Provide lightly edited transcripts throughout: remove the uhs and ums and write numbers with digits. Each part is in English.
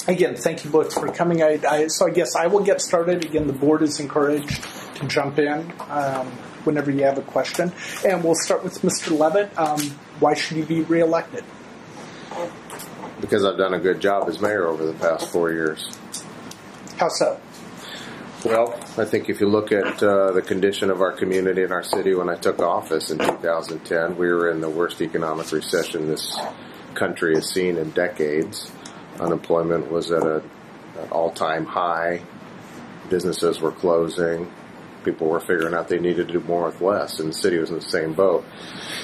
Again, thank you both for coming. So I guess I will get started. Again, the board is encouraged to jump in whenever you have a question. And we'll start with Mr. Leavitt. Why should you be reelected? Because I've done a good job as mayor over the past 4 years. How so? Well, I think if you look at the condition of our community and our city when I took office in 2010, we were in the worst economic recession this country has seen in decades. Unemployment was at an all-time high. Businesses were closing. People were figuring out they needed to do more with less, and the city was in the same boat.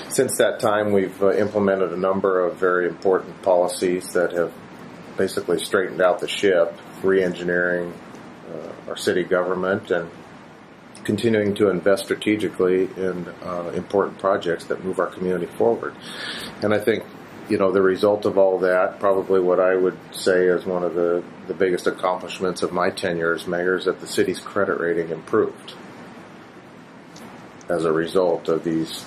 Since that time, we've implemented a number of very important policies that have basically straightened out the ship, re-engineering our city government and continuing to invest strategically in important projects that move our community forward. And I think, the result of all that, probably what I would say is one of the biggest accomplishments of my tenure as mayor is that the city's credit rating improved as a result of these,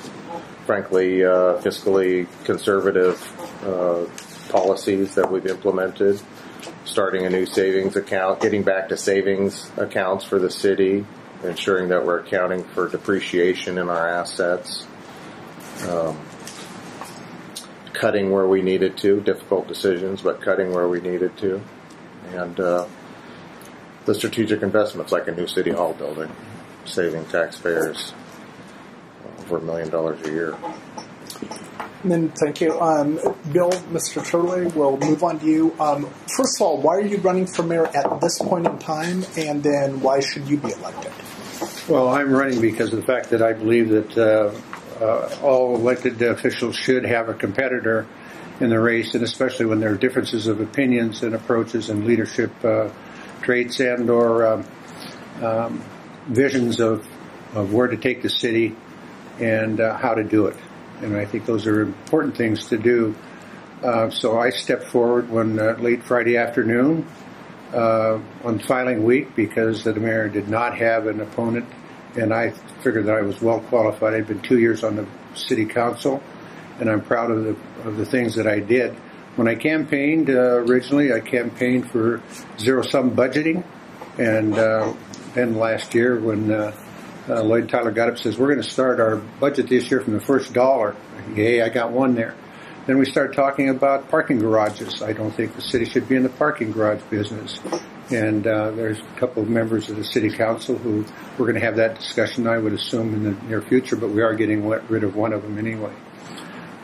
frankly, fiscally conservative policies that we've implemented, starting a new savings account, getting back to savings accounts for the city, ensuring that we're accounting for depreciation in our assets, cutting where we needed to, difficult decisions, but cutting where we needed to, and the strategic investments like a new city hall building, saving taxpayers over $1 million a year. And then, thank you. Bill, Mr. Turlay, we'll move on to you. First of all, why are you running for mayor at this point in time, and then why should you be elected? Well, I'm running because of the fact that I believe that all elected officials should have a competitor in the race, and especially when there are differences of opinions and approaches and leadership traits and or visions of where to take the city and how to do it. And I think those are important things to do. So I stepped forward one late Friday afternoon on filing week because the mayor did not have an opponent, and I figured that I was well qualified. I'd been 2 years on the city council, and I'm proud of the things that I did. When I campaigned originally, I campaigned for zero-sum budgeting, and then last year when Lloyd Tyler got up and says, we're going to start our budget this year from the first dollar. Yay, I got one there. Then we started talking about parking garages. I don't think the city should be in the parking garage business. And there's a couple of members of the city council who we're going to have that discussion, I would assume, in the near future, but we are getting rid of one of them anyway.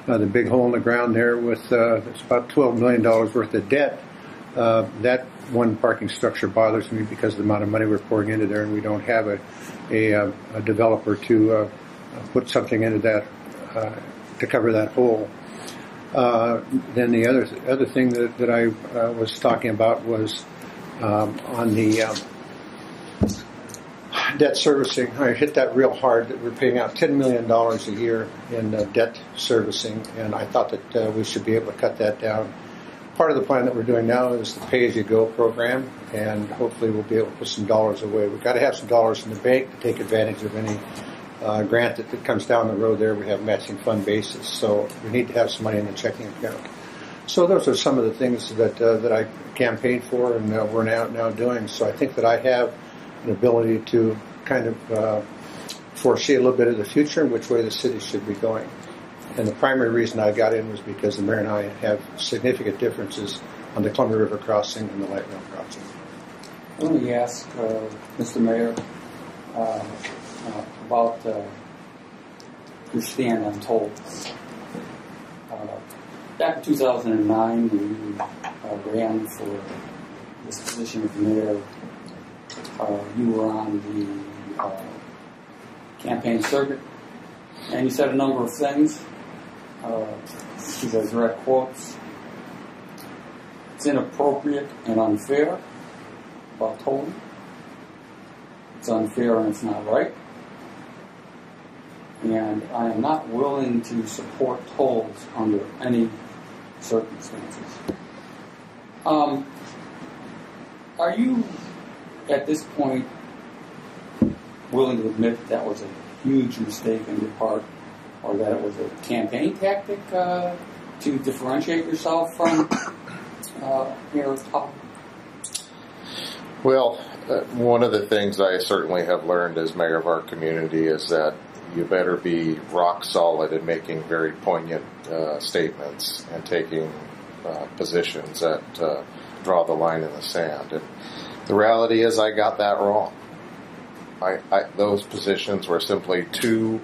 The big hole in the ground there with it's about $12 million worth of debt. That one parking structure bothers me because of the amount of money we're pouring into there, and we don't have a developer to put something into that to cover that hole. Then the other thing that I was talking about was on the debt servicing. I hit that real hard that we're paying out $10 million a year in debt servicing, and I thought that we should be able to cut that down. Part of the plan that we're doing now is the pay-as-you-go program, and hopefully we'll be able to put some dollars away. We've got to have some dollars in the bank to take advantage of any grant that comes down the road there. We have matching fund basis, so we need to have some money in the checking account. So those are some of the things that I campaigned for and we're now doing. So I think that I have an ability to kind of foresee a little bit of the future and which way the city should be going. And the primary reason I got in was because the mayor and I have significant differences on the Columbia River crossing and the light rail crossing. Let me ask Mr. Mayor about your stand on tolls. Back in 2009, when you ran for this position of mayor, you were on the campaign circuit, and you said a number of things. These are direct quotes. It's inappropriate and unfair about tolling. It's unfair and it's not right. And I am not willing to support tolls under any circumstances. Are you, at this point, willing to admit that was a huge mistake on your part, or that it was a campaign tactic to differentiate yourself from Mayor Tuck? Well, one of the things I certainly have learned as mayor of our community is that you better be rock solid in making very poignant statements and taking positions that draw the line in the sand. And the reality is I got that wrong. Those positions were simply too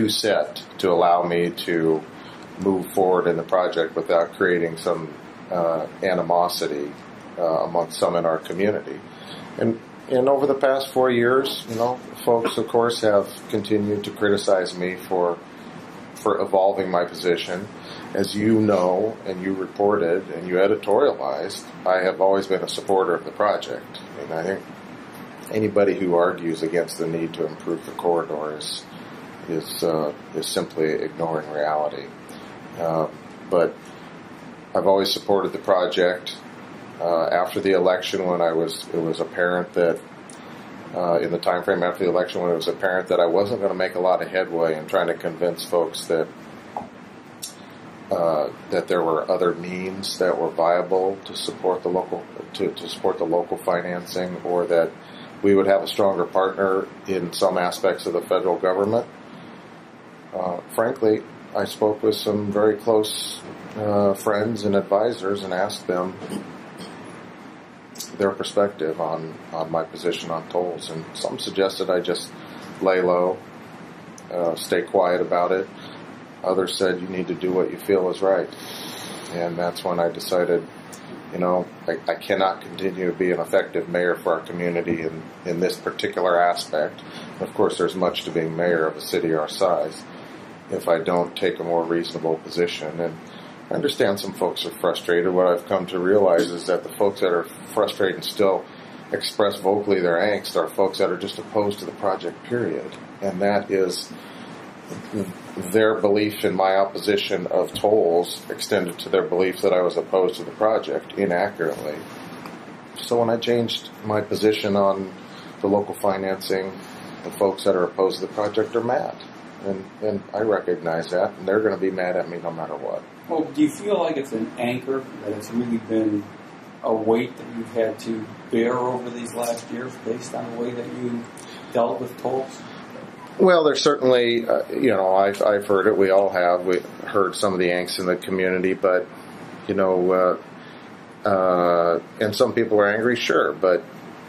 set to allow me to move forward in the project without creating some animosity amongst some in our community. And over the past 4 years, folks, of course, have continued to criticize me for evolving my position. As you know, and you reported, and you editorialized, I have always been a supporter of the project. And I think anybody who argues against the need to improve the corridor is simply ignoring reality. But I've always supported the project. After the election, when it was apparent that in the time frame after the election, when it was apparent that I wasn't going to make a lot of headway in trying to convince folks that there were other means that were viable to support the local financing, or that we would have a stronger partner in some aspects of the federal government. Frankly, I spoke with some very close friends and advisors and asked them their perspective on my position on tolls, and some suggested I just lay low, stay quiet about it. Others said you need to do what you feel is right, and that's when I decided, I cannot continue to be an effective mayor for our community in this particular aspect. Of course, there's much to being mayor of a city our size if I don't take a more reasonable position. And I understand some folks are frustrated. What I've come to realize is that the folks that are frustrated and still express vocally their angst are folks that are just opposed to the project, period. And that is their belief in my opposition of tolls extended to their belief that I was opposed to the project inaccurately. So when I changed my position on the local financing, the folks that are opposed to the project are mad. And I recognize that, and they're going to be mad at me no matter what. Well, do you feel like it's an anchor, that it's really been a weight that you've had to bear over these last years based on the way that you dealt with tolls? Well, there's certainly, I've heard it. We all have. We heard some of the angst in the community, but, and some people are angry, sure, but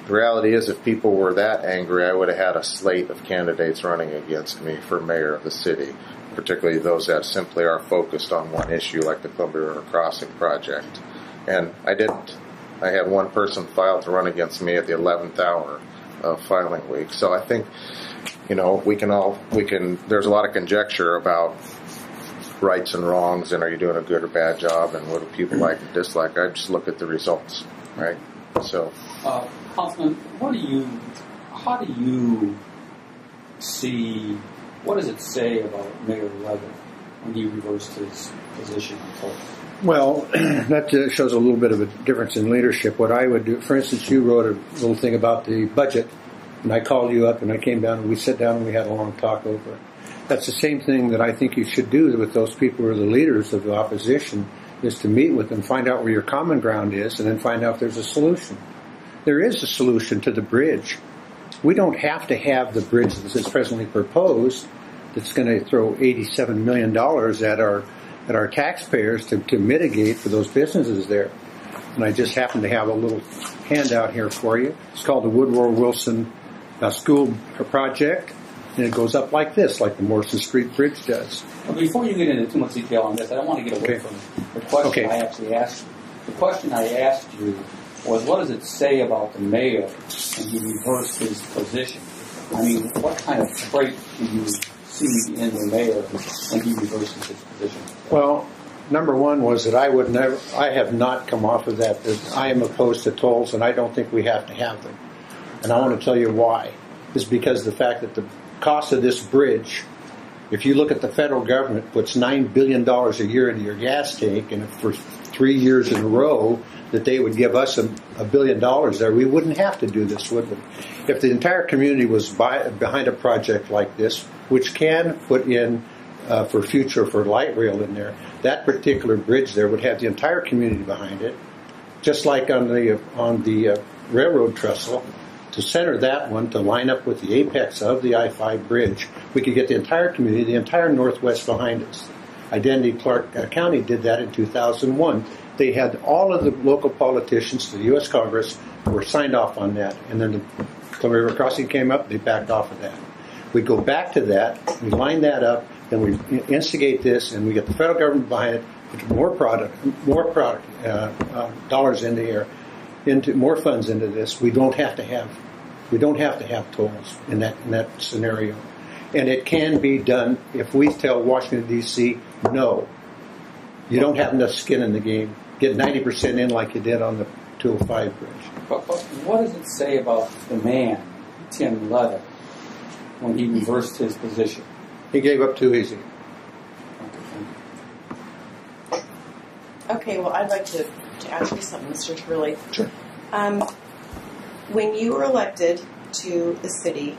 the reality is if people were that angry, I would have had a slate of candidates running against me for mayor of the city, particularly those that simply are focused on one issue like the Columbian River Crossing project. And I didn't. I had one person file to run against me at the 11th hour of filing week. So I think, there's a lot of conjecture about rights and wrongs and are you doing a good or bad job and what do people like and dislike. I just look at the results, right? So, Councilman, how do you see, what does it say about Mayor Leavitt when he reversed his position on tolls? Well, that shows a little bit of a difference in leadership. What I would do, for instance, you wrote a little thing about the budget, and I called you up and I came down and we sat down and we had a long talk over it. That's the same thing that I think you should do with those people who are the leaders of the opposition, is to meet with them, find out where your common ground is, and then find out if there's a solution. There is a solution to the bridge. We don't have to have the bridge that's presently proposed that's going to throw $87 million at our taxpayers to mitigate for those businesses there. And I just happen to have a little handout here for you. It's called the Woodrow Wilson School Project, and it goes up like this, like the Morrison Street Bridge does. Well, before you get into too much detail on this, I don't want to get away from the question I actually asked you. The question I asked you was, what does it say about the mayor when he reversed his position? I mean, what kind of trait do you see in the mayor when he reverses his position? Well, number one was that I have not come off of that I am opposed to tolls, and I don't think we have to have them. And I want to tell you why. It's because of the fact that the cost of this bridge, if you look at the federal government, puts $9 billion a year into your gas tank, and for 3 years in a row that they would give us $1 billion there, we wouldn't have to do this, would we? If the entire community was behind a project like this, which can put in for light rail in there, that particular bridge there would have the entire community behind it, just like on the railroad trestle, to center that one to line up with the apex of the I-5 bridge, we could get the entire community, the entire Northwest behind us. Identity Clark County did that in 2001. They had all of the local politicians to the U.S. Congress were signed off on that. And then the Columbia River Crossing came up, they backed off of that. We go back to that, we line that up, then we instigate this, and we get the federal government behind it, put more dollars in the air, into more funds into this. We don't have to have tolls in that scenario, and it can be done if we tell Washington D.C. no, you don't have enough skin in the game. Get 90% in like you did on the 205 bridge. But what does it say about the man, Tim Leavitt, when he reversed his position? He gave up too easy. Okay, well, I'd like to ask you something, Mr. Turlay. Sure. When you were elected to the city,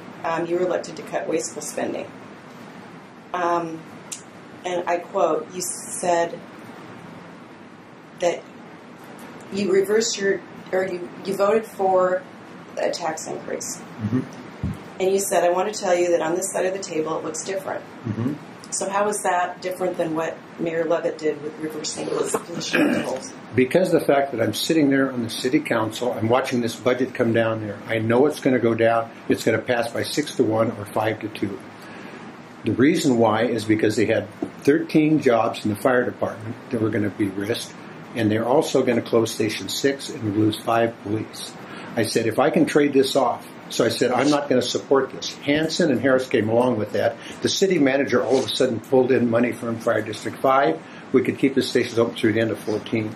you were elected to cut wasteful spending. And I quote, you said that you reversed you voted for a tax increase. Mm-hmm. And you said, I want to tell you that on this side of the table it looks different. Mm-hmm. So how is that different than what Mayor Leavitt did with reversing his position of tolls? Because of the fact that I'm sitting there on the city council, I'm watching this budget come down there. I know it's going to go down. It's going to pass by 6-1 or 5-2. The reason why is because they had 13 jobs in the fire department that were going to be risked, and they're also going to close Station 6 and lose 5 police. I said, if I can trade this off, so I said, I'm not going to support this. Hanson and Harris came along with that. The city manager all of a sudden pulled in money from Fire District 5. We could keep the stations open through the end of 14.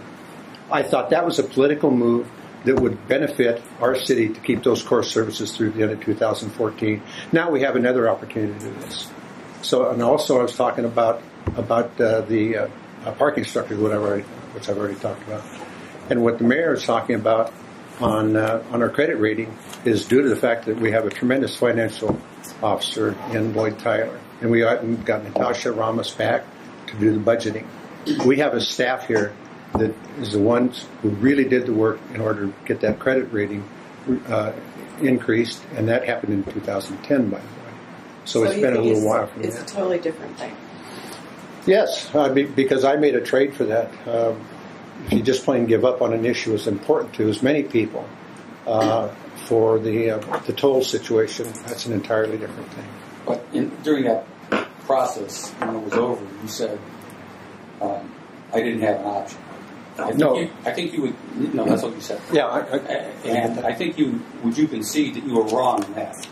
I thought that was a political move that would benefit our city to keep those core services through the end of 2014. Now we have another opportunity to do this. So, and also I was talking about the parking structure, which I've already talked about. And what the mayor is talking about on our credit rating is due to the fact that we have a tremendous financial officer in Lloyd Tyler. And we've got Natasha Ramos back to do the budgeting. We have a staff here that is the ones who really did the work in order to get that credit rating increased, and that happened in 2010, by the way. So it's been a little while from that. It's a totally different thing. Yes, because I made a trade for that. If you just plain give up on an issue as important to as many people for the toll situation, that's an entirely different thing. But during that process, when it was over, you said, I didn't have an option. I think you would, no, that's what you said. Yeah. I think would you concede that you were wrong in that?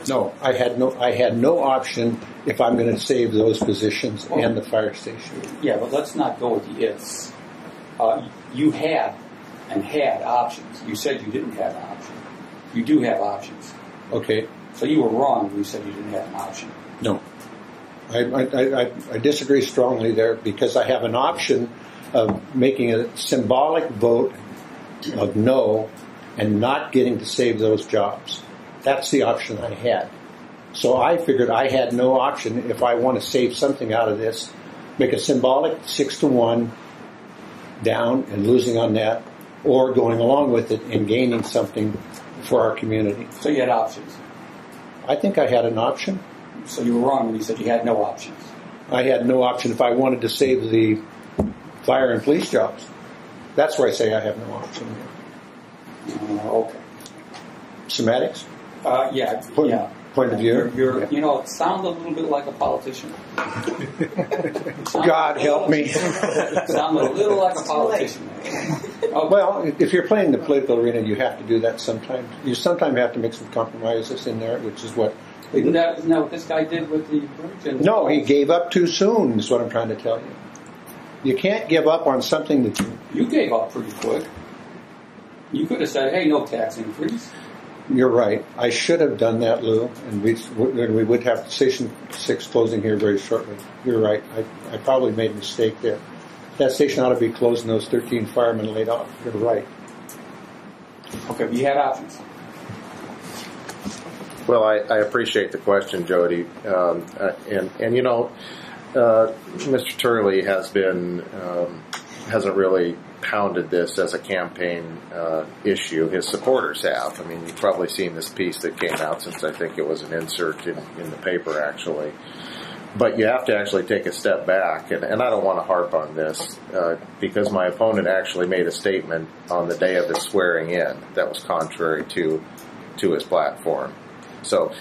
No, I had no option if I'm going to save those positions and the fire station. Yeah, but let's not go with the ifs. You had options. You said you didn't have an option. You do have options. Okay. So you were wrong when you said you didn't have an option. No. I disagree strongly there because I have an option of making a symbolic vote of no and not getting to save those jobs. That's the option I had. So I figured I had no option if I want to save something out of this, make a symbolic 6-1 down and losing on that, or going along with it and gaining something for our community. So you had options? I think I had an option. So you were wrong when you said you had no options? I had no option if I wanted to save the fire and police jobs. That's where I say I have no option. Okay. Semantics? Yeah. Point of view? Yeah. You know, it sounds a little bit like a politician. God help me. Sound a little like a politician. Okay. Well, if you're playing the political arena, you have to do that sometimes. You sometimes have to make some compromises in there, which is what... Isn't that what this guy did with the bridge? No, he gave up too soon, is what I'm trying to tell you. You can't give up on something that you gave up pretty quick. You could have said, hey, no tax increase. You're right. I should have done that, Lou, and we would have Station 6 closing here very shortly. You're right. I probably made a mistake there. That station ought to be closed and those 13 firemen laid off. You're right. Okay, but you had options. Well, I appreciate the question, Jody. And you know, Mr. Turlay hasn't really pounded this as a campaign issue. His supporters have. I mean, you've probably seen this piece that came out, since I think it was an insert in the paper, actually. But you have to actually take a step back, and I don't want to harp on this, because my opponent actually made a statement on the day of his swearing in that was contrary to his platform. So,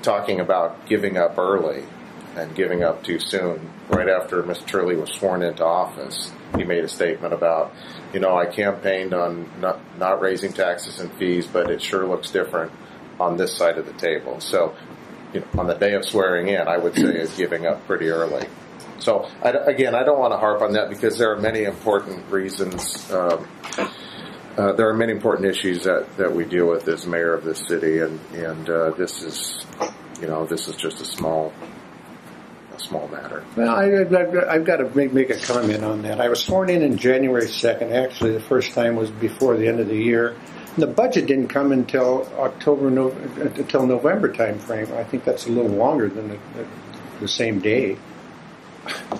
talking about giving up early and giving up too soon, right after Mr. Turlay was sworn into office, he made a statement about, I campaigned on not raising taxes and fees, but it sure looks different on this side of the table. So, on the day of swearing in, I would say is giving up pretty early. So, again, I don't want to harp on that, because there are many important reasons. There are many important issues that we deal with as mayor of this city, and this is just a small matter. Well, I've got to make a comment on that. I was sworn in January 2nd. Actually, the first time was before the end of the year. The budget didn't come until November time frame. I think that's a little longer than the same day. I'm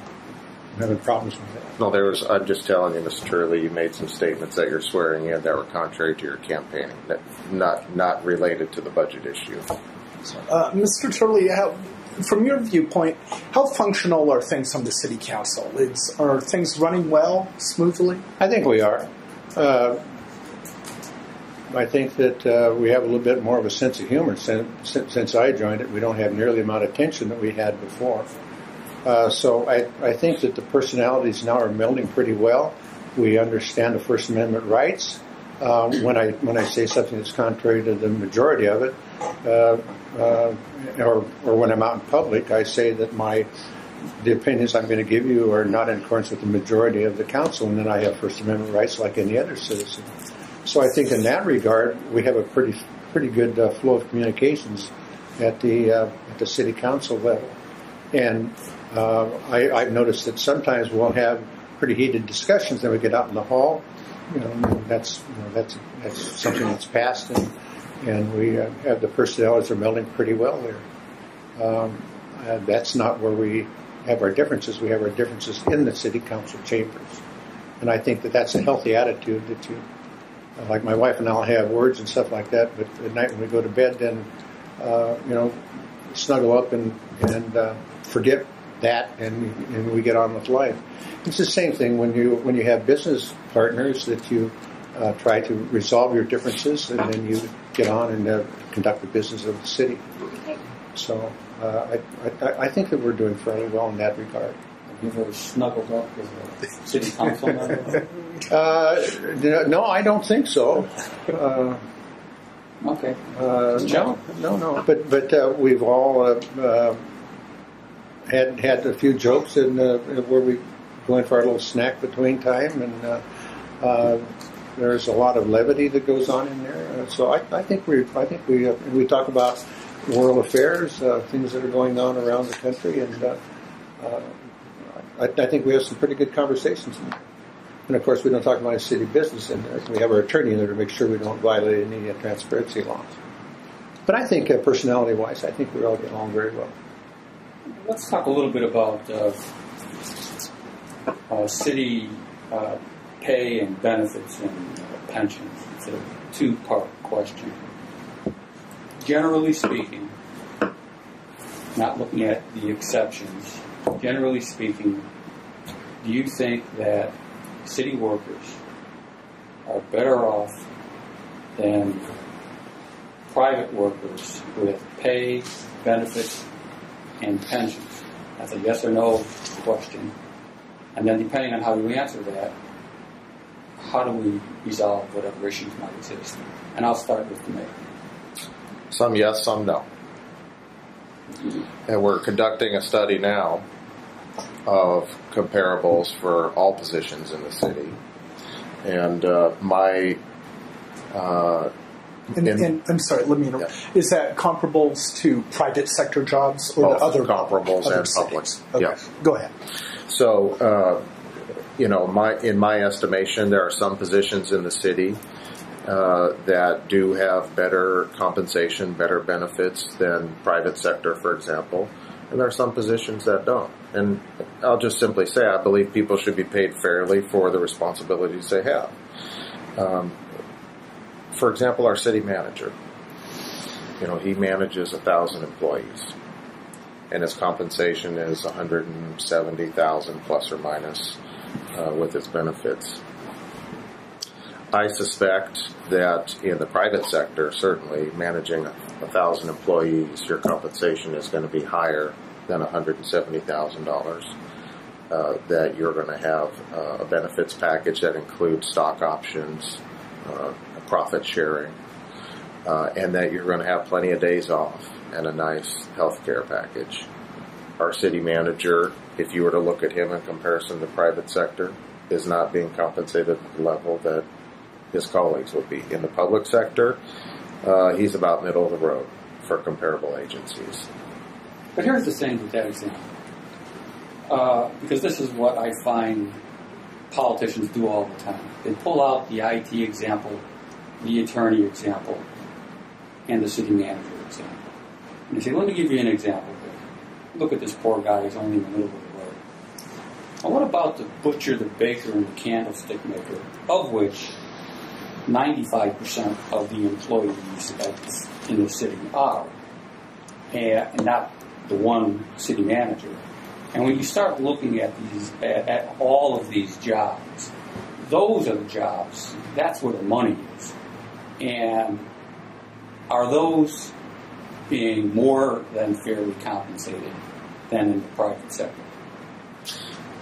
having problems with that. No, I'm just telling you, Mr. Turlay, you made some statements that you're swearing in that were contrary to your campaigning, that not related to the budget issue. Mr. Turlay, from your viewpoint, how functional are things on the city council? Are things running well, smoothly? I think we are. I think that we have a little bit more of a sense of humor since I joined it. We don't have nearly the amount of tension that we had before. So I think that the personalities now are melding pretty well. We understand the First Amendment rights. When I say something that's contrary to the majority of it, or when I'm out in public, I say that the opinions I'm going to give you are not in accordance with the majority of the council, and then I have First Amendment rights like any other citizen. So I think in that regard, we have a pretty good flow of communications at the city council level. And I've noticed that sometimes we'll have pretty heated discussions. Then we get out in the hall. That's something that's passed, and we have the personalities are melding pretty well there. That's not where we have our differences. We have our differences in the city council chambers, and I think that that's a healthy attitude. That like my wife and I'll have words and stuff like that, but at night when we go to bed, then snuggle up and forget that, and we get on with life. It's the same thing when you have business partners that you try to resolve your differences, and then you get on and conduct the business of the city. So I think that we're doing fairly well in that regard. Have you ever snuggled up with a city council member? No, I don't think so. Okay. No. But we've all had a few jokes where we go in for our little snack between time, and there's a lot of levity that goes on in there. So I think we talk about world affairs, things that are going on around the country, and I think we have some pretty good conversations in there. And of course, we don't talk about city business in there. We have our attorney in there to make sure we don't violate any transparency laws. But I think, personality-wise, I think we all get along very well. Let's talk a little bit about city pay and benefits and pensions. It's a two-part question. Generally speaking, not looking at the exceptions, generally speaking, do you think that city workers are better off than private workers with pay, benefits, and pensions? That's a yes or no question. And then depending on how you answer that, how do we resolve whatever issues might exist? And I'll start with the mayor. Some yes, some no. And we're conducting a study now of comparables for all positions in the city. And I'm sorry, let me interrupt. Yeah. Is that comparables to private sector jobs or both other comparables other and public? Okay. Yeah. Go ahead. So, in my estimation, there are some positions in the city that do have better compensation, better benefits than private sector, for example. and there are some positions that don't. And I'll just simply say I believe people should be paid fairly for the responsibilities they have. For example, our city manager, he manages 1,000 employees, and his compensation is $170,000 plus or minus with his benefits. I suspect that in the private sector, certainly managing 1,000 employees, your compensation is going to be higher than $170,000. That you're going to have a benefits package that includes stock options, profit sharing, and that you're going to have plenty of days off and a nice health care package. Our city manager, if you were to look at him in comparison to the private sector, is not being compensated at the level that his colleagues would be. In the public sector, he's about middle of the road for comparable agencies. But here's the thing with that example. Because this is what I find politicians do all the time. They pull out the IT example, the attorney example, and the city manager example. And they say, let me give you an example here. Look at this poor guy, he's only in the middle of the road. Now what about the butcher, the baker, and the candlestick maker, of which 95% of the employees in the city are, and not the one city manager? And when you start looking at at all of these jobs, those are the jobs. That's where the money is. And are those being more than fairly compensated than in the private sector?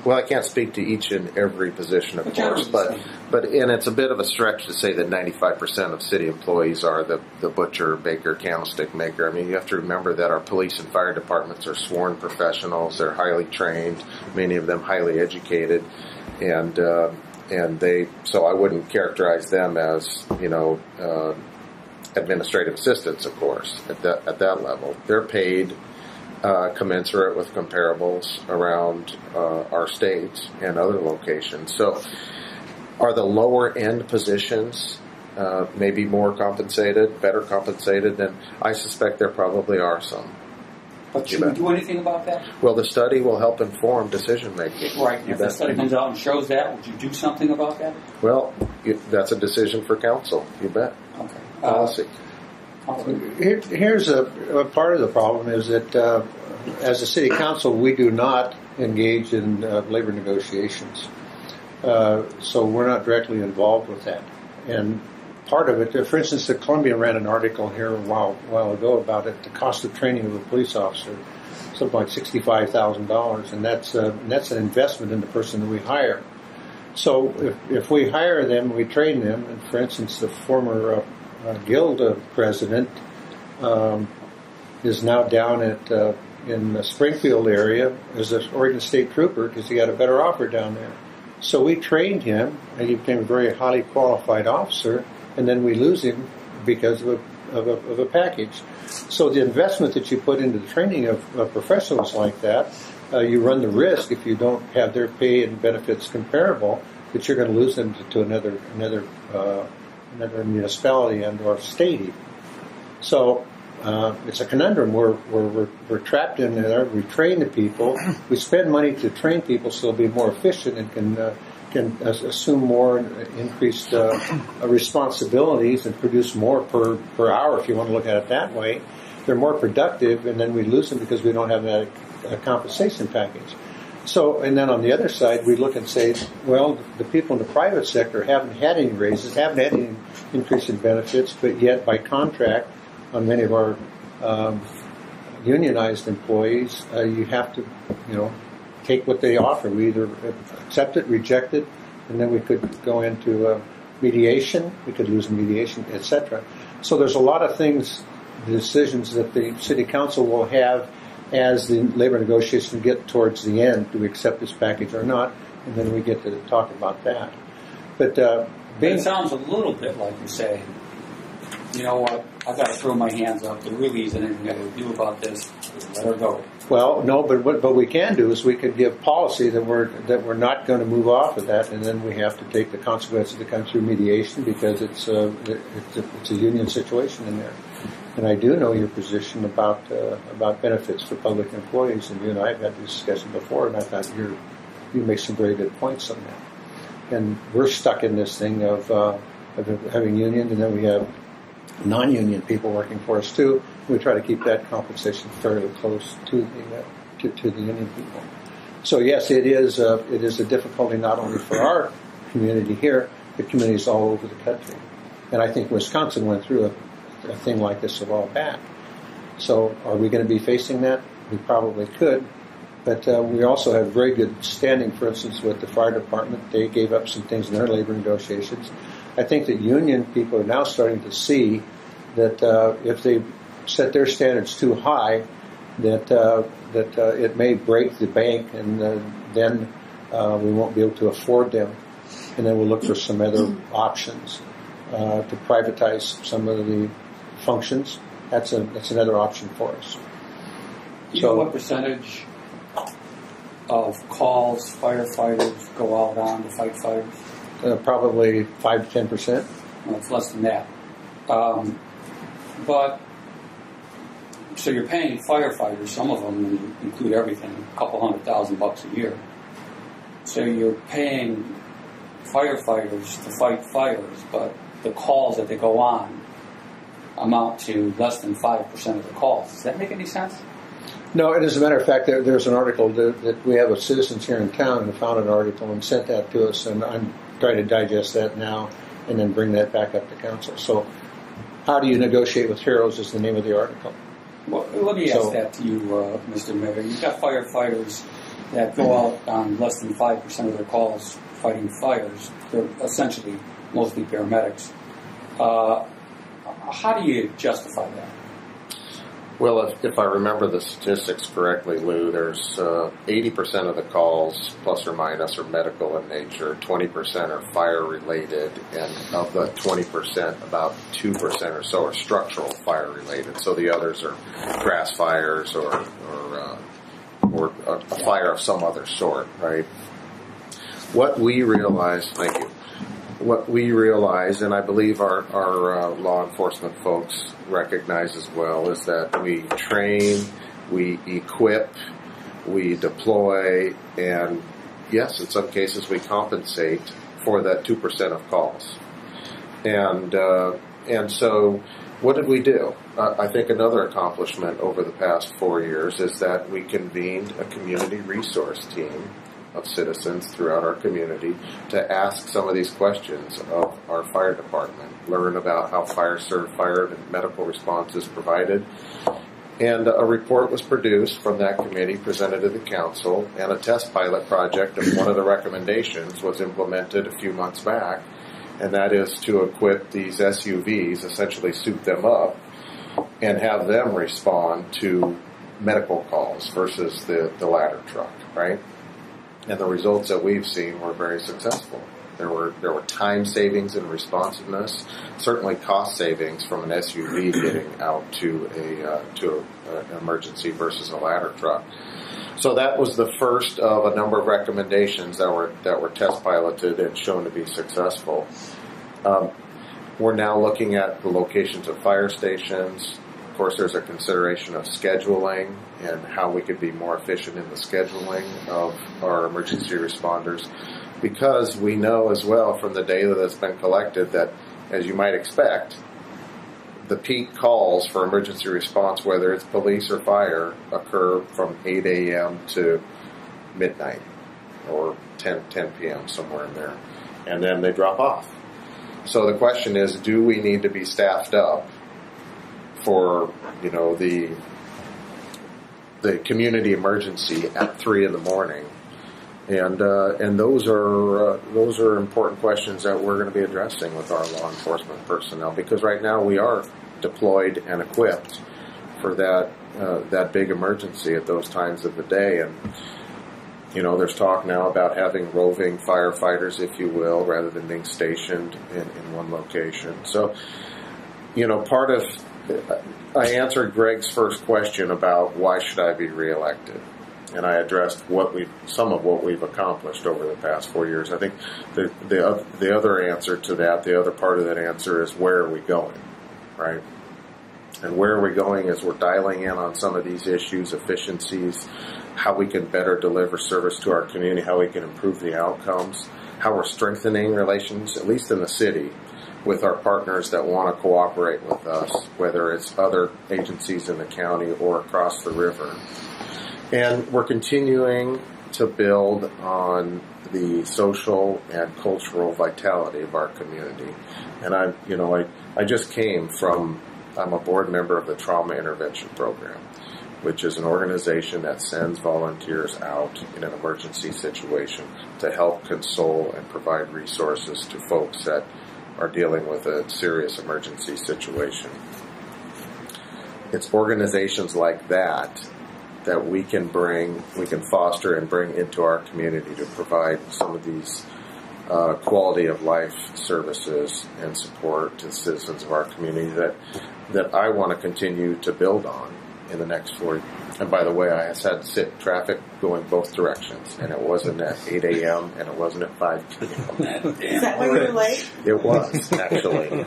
Well, I can't speak to each and every position, of course, but it's a bit of a stretch to say that 95% of city employees are the butcher, baker, candlestick maker. I mean, you have to remember that our police and fire departments are sworn professionals. They're highly trained, many of them highly educated, and so I wouldn't characterize them as administrative assistants, of course, at that level. They're paid commensurate with comparables around our state and other locations. So are the lower end positions maybe more compensated, better compensated? Then I suspect there probably are some. But should we do anything about that? Well, the study will help inform decision making. Right. If the study comes out and shows that, would you do something about that? Well, that's a decision for council. You bet. Okay. Policy. Here's a part of the problem is that as a city council, we do not engage in labor negotiations. So we're not directly involved with that. And part of it, for instance, the Columbian ran an article here a while ago about it, the cost of training of a police officer, something like $65,000, and that's an investment in the person that we hire. So if we hire them, we train them, and for instance, the former guild president is now down in the Springfield area as an Oregon State Trooper because he got a better offer down there. So we trained him, and he became a very highly qualified officer, and then we lose him because of a package. So the investment that you put into the training of professionals like that, you run the risk if you don't have their pay and benefits comparable that you're going to lose them to another municipality and or state even. So it's a conundrum. We're trapped in there. We train the people. We spend money to train people so they'll be more efficient and can assume more increased responsibilities and produce more per hour, if you want to look at it that way. They're more productive, and then we lose them because we don't have that compensation package. So, and then on the other side, we look and say, well, the people in the private sector haven't had any raises, haven't had any increase in benefits, but yet by contract on many of our unionized employees, you have to, take what they offer. We either accept it, reject it, and then we could go into mediation. We could lose mediation, etc. So there's a lot of things, decisions that the city council will have as the labor negotiations get towards the end. Do we accept this package or not? And then we get to talk about that. But it sounds a little bit like you're saying, you know what, I've got to throw my hands up. There really isn't anything I can do about this. Let her go. Well, no, but what we can do is we could give policy that we're not going to move off of that, and then we have to take the consequences that come through mediation because it's a union situation in there. And I do know your position about benefits for public employees, and you and I have had this discussion before, and I thought you make some very good points on that. And we're stuck in this thing of having union, and then we have non-union people working for us too. We try to keep that compensation fairly close to the union people. So yes, it is a difficulty not only for our community here, but communities all over the country. And I think Wisconsin went through a thing like this a while back. So are we going to be facing that? We probably could. But we also have very good standing, for instance, with the fire department. They gave up some things in their labor negotiations. I think that union people are now starting to see that if they set their standards too high, that it may break the bank, and then we won't be able to afford them. And then we'll look for some other options to privatize some of the functions. That's another option for us. Do you know what percentage of calls firefighters go out on to fight fires? Probably 5 to 10%. Well, it's less than that. But so you're paying firefighters, some of them include everything, a couple $100,000 a year. So you're paying firefighters to fight fires, but the calls that they go on amount to less than 5% of the calls. Does that make any sense? No, and as a matter of fact, there's an article that we have of citizens here in town who found an article and sent that to us, and I'm trying to digest that now and then bring that back up to council. So how do you negotiate with heroes is the name of the article. Well, let me ask that to you, Mr. Mayor. You've got firefighters that go out on less than 5% of their calls fighting fires. They're essentially mostly paramedics. How do you justify that? Well, if I remember the statistics correctly, Lou, there's 80% of the calls, plus or minus, are medical in nature. 20% are fire-related, and of the 20%, about 2% or so are structural fire-related. So the others are grass fires or a fire of some other sort, right? What we realize, thank you. What we realize, and I believe our law enforcement folks recognize as well, is that we train, we equip, we deploy, and yes, in some cases we compensate for that 2% of calls. And so what did we do? I think another accomplishment over the past 4 years is that we convened a community resource team of citizens throughout our community to ask some of these questions of our fire department, learn about how fire and medical response is provided. And a report was produced from that committee, presented to the council, and a test pilot project of one of the recommendations was implemented a few months back, and that is to equip these SUVs, essentially suit them up, and have them respond to medical calls versus the ladder truck, right? And the results that we've seen were very successful. There were time savings in responsiveness, certainly cost savings from an SUV getting out to an emergency versus a ladder truck. So that was the first of a number of recommendations that were test piloted and shown to be successful. We're now looking at the locations of fire stations. Of course, there's a consideration of scheduling and how we could be more efficient in the scheduling of our emergency responders, because we know as well from the data that's been collected that, as you might expect, the peak calls for emergency response, whether it's police or fire, occur from 8 a.m. to midnight or 10 p.m., somewhere in there, and then they drop off. So the question is, do we need to be staffed up for, the community emergency at 3 in the morning? And those are important questions that we're going to be addressing with our law enforcement personnel, because right now we are deployed and equipped for that big emergency at those times of the day. And there's talk now about having roving firefighters, if you will, rather than being stationed in one location. So, I answered Greg's first question about why should I be reelected, and I addressed some of what we've accomplished over the past 4 years. I think the other answer to that, the other part of that answer is, where are we going, right? And where are we going as we're dialing in on some of these issues, efficiencies, how we can better deliver service to our community, how we can improve the outcomes, how we're strengthening relations, at least in the city, with our partners that want to cooperate with us, whether it's other agencies in the county or across the river. And we're continuing to build on the social and cultural vitality of our community. And I just came from, I'm a board member of the Trauma Intervention Program, which is an organization that sends volunteers out in an emergency situation to help console and provide resources to folks that are dealing with a serious emergency situation. It's organizations like that that we can foster and bring into our community to provide some of these quality of life services and support to the citizens of our community that I want to continue to build on in the next 4 years. And by the way, I had to sit traffic going both directions, and it wasn't at 8 a.m. and it wasn't at 5 p.m. Is that why you were late? It was, actually.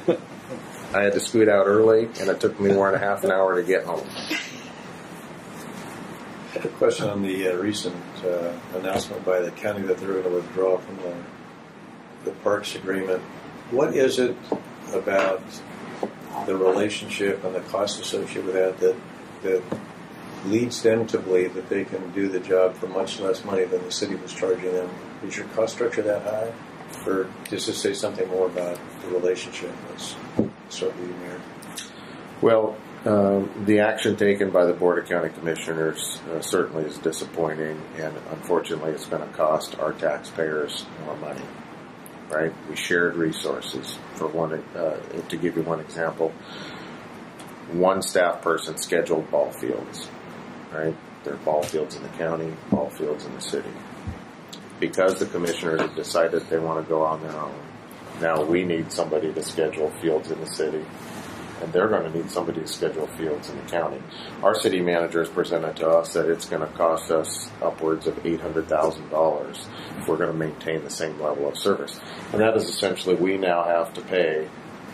I had to scoot out early, and it took me more than half an hour to get home. I have a question on the recent announcement by the county that they're going to withdraw from the parks agreement. What is it about the relationship and the cost associated with that leads them to believe that they can do the job for much less money than the city was charging them? Is your cost structure that high? Or just to say something more about the relationship? Let's start with you, Mayor. Well, the action taken by the Board of County Commissioners certainly is disappointing, and unfortunately it's going to cost our taxpayers more money. Right? We shared resources. To give you one example, one staff person scheduled ball fields. Right? There are ball fields in the county, ball fields in the city. Because the commissioners have decided they want to go on their own, now we need somebody to schedule fields in the city, and they're going to need somebody to schedule fields in the county. Our city manager has presented to us that it's going to cost us upwards of $800,000 if we're going to maintain the same level of service. And that is essentially we now have to pay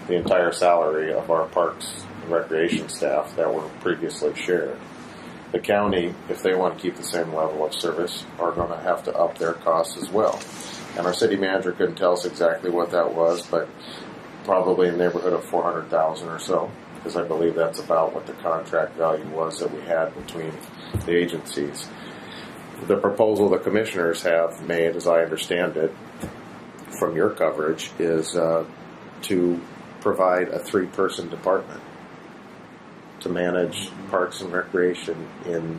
the entire salary of our parks and recreation staff that were previously shared. The county, if they want to keep the same level of service, are going to have to up their costs as well. And our city manager couldn't tell us exactly what that was, but probably in the neighborhood of $400,000 or so, because I believe that's about what the contract value was that we had between the agencies. The proposal the commissioners have made, as I understand it, from your coverage, is to provide a 3-person department to manage parks and recreation in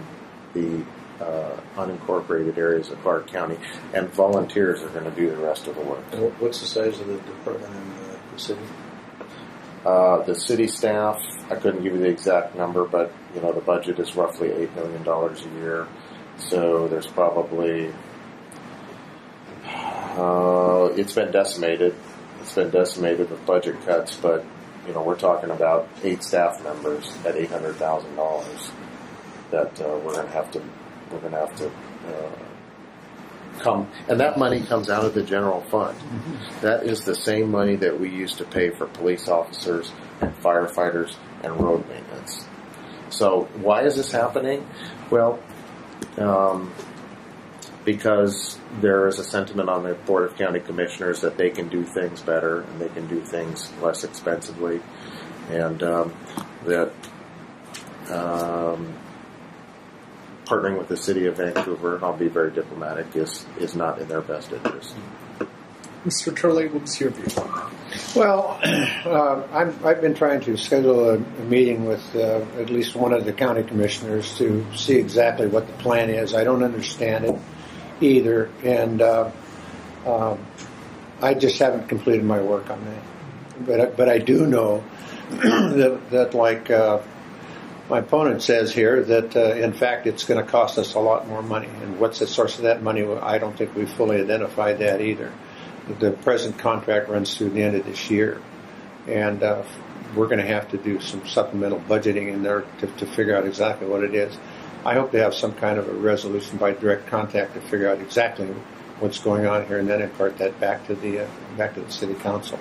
the unincorporated areas of Clark County, and volunteers are going to do the rest of the work. And what's the size of the department in the city? The city staff, I couldn't give you the exact number, but the budget is roughly $8 million a year. So there's probably it's been decimated. It's been decimated with budget cuts, but we're talking about 8 staff members at $800,000 that we're going to have to come, and that money comes out of the general fund. Mm-hmm. That is the same money that we used to pay for police officers and firefighters and road maintenance. So why is this happening? Well, because there is a sentiment on the Board of County Commissioners that they can do things better and they can do things less expensively, and that partnering with the City of Vancouver, and I'll be very diplomatic, is not in their best interest. Mr. Turlay, what's your view on that? Well, I've been trying to schedule a meeting with at least one of the county commissioners to see exactly what the plan is. I don't understand it either, and I just haven't completed my work on that. But I do know that like my opponent says here, that in fact it's going to cost us a lot more money. And what's the source of that money? Well, I don't think we've fully identified that either. The present contract runs through the end of this year, and we're going to have to do some supplemental budgeting in there to figure out exactly what it is. I hope to have some kind of a resolution by direct contact to figure out exactly what's going on here, and then impart that back to the city council.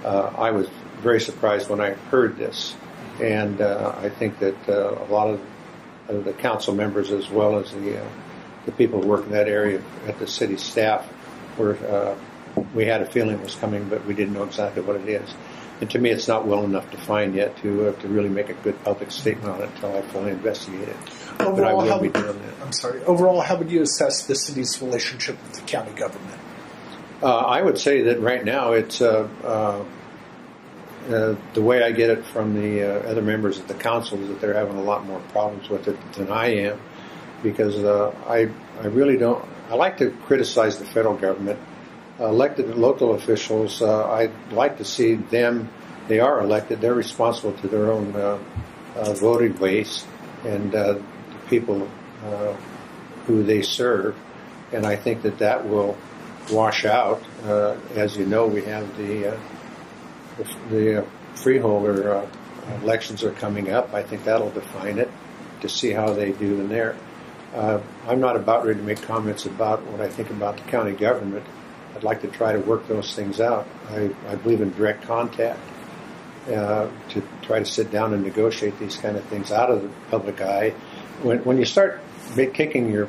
I was very surprised when I heard this, And I think that a lot of the council members, as well as the people who work in that area at the city staff, we had a feeling it was coming, but we didn't know exactly what it is. And to me, it's not well enough defined yet to really make a good public statement on it until I fully investigate it. Overall, but I will be doing that. I'm sorry. Overall, how would you assess the city's relationship with the county government? I would say that right now it's the way I get it from the other members of the council is that they're having a lot more problems with it than I am, because I really don't. I like to criticize the federal government. Elected and local officials, I'd like to see them. They are elected. They're responsible to their own voting base and the people who they serve, and I think that will wash out. As you know, we have the freeholder elections are coming up. I think that'll define it to see how they do in there. I'm not about ready to make comments about what I think about the county government. I'd like to try to work those things out. I believe in direct contact to try to sit down and negotiate these kind of things out of the public eye. When you start kicking your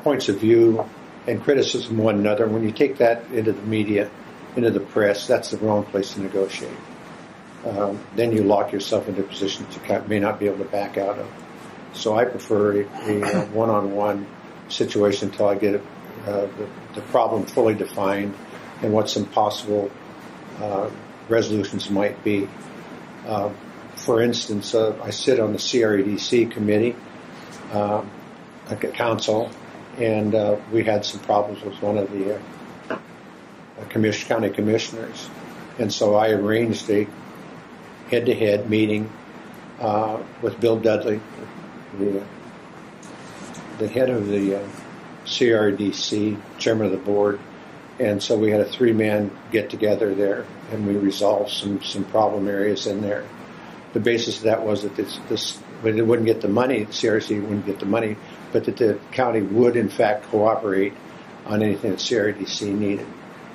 points of view and criticism of one another, when you take that into the media, into the press, that's the wrong place to negotiate. Then you lock yourself into positions you may not be able to back out of. So I prefer a one-on-one situation until I get the problem fully defined and what some possible resolutions might be. For instance, I sit on the CREDC committee, council, and we had some problems with one of the county commissioners, and so I arranged a head-to-head meeting with Bill Dudley, the head of the CRDC, chairman of the board, and so we had a 3-man get-together there, and we resolved some problem areas in there. The basis of that was that they wouldn't get the money, the CRDC wouldn't get the money, but that the county would in fact cooperate on anything that CRDC needed,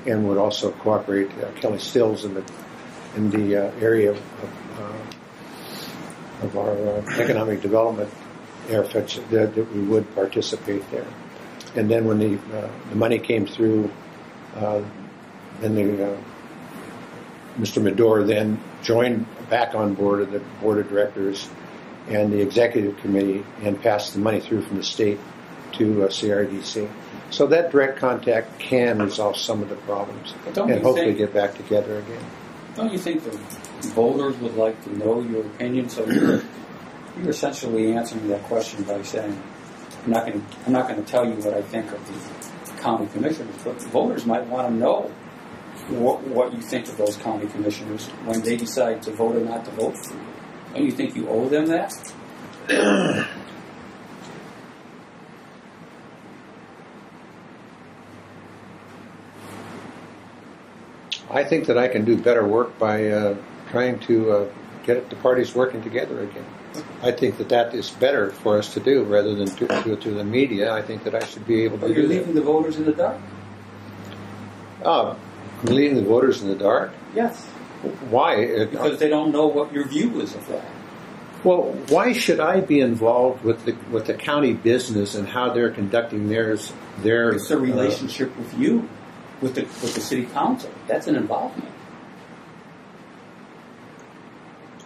and would also cooperate. Kelly Stills in the area of our economic development efforts that we would participate there. And then when the money came through, then Mr. Medor then joined back on board of the board of directors and the executive committee and passed the money through from the state to CRDC. So that direct contact can resolve some of the problems and hopefully get back together again. Don't you think the voters would like to know your opinion? So you're essentially answering that question by saying, I'm not going to tell you what I think of the county commissioners, but the voters might want to know what you think of those county commissioners when they decide to vote or not to vote for you. Don't you think you owe them that? I think that I can do better work by trying to get the parties working together again. I think that is better for us to do rather than to do it through the media. I think that I should be able to do that. You're leaving the voters in the dark? Leaving the voters in the dark? Yes. Why? Because they don't know what your view is of that. Well, why should I be involved with the county business and how they're conducting theirs? It's a relationship with you, with the city council. That's an involvement.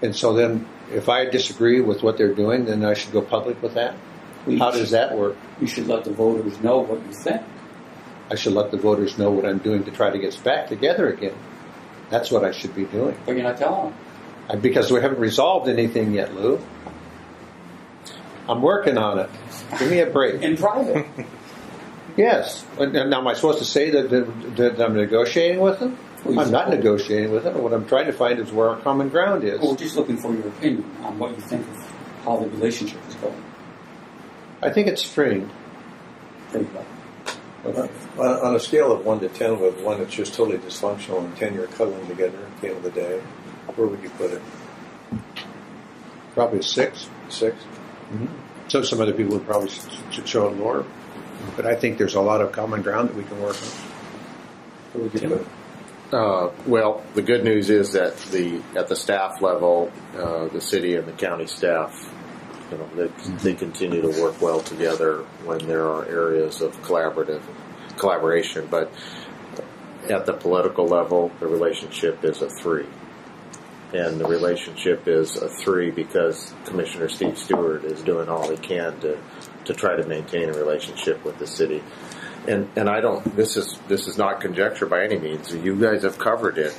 And so then, if I disagree with what they're doing, then I should go public with that? How does that work? You should let the voters know what you think. I should let the voters know what I'm doing to try to get us back together again. That's what I should be doing. But you're not telling them. Because we haven't resolved anything yet, Lou. I'm working on it. Give me a break. In private. Yes. Now, am I supposed to say that I'm negotiating with them? Well, I'm not negotiating with them. What I'm trying to find is where our common ground is. Well, we're just looking for your opinion on what you think of how the relationship is going. I think it's strained. Very well. Okay. On a scale of 1 to 10, with 1 that's just totally dysfunctional and 10 you're cuddling together at the end of the day, where would you put it? Probably 6. 6? Mm-hmm. So some other people would probably show it lower. But I think there's a lot of common ground that we can work on. Where would you put it? Well, the good news is that at the staff level, the city and the county staff, they continue to work well together when there are areas of collaboration. But at the political level, the relationship is a 3. And the relationship is a 3 because Commissioner Steve Stewart is doing all he can to try to maintain a relationship with the city. And I don't. This is not conjecture by any means. You guys have covered it.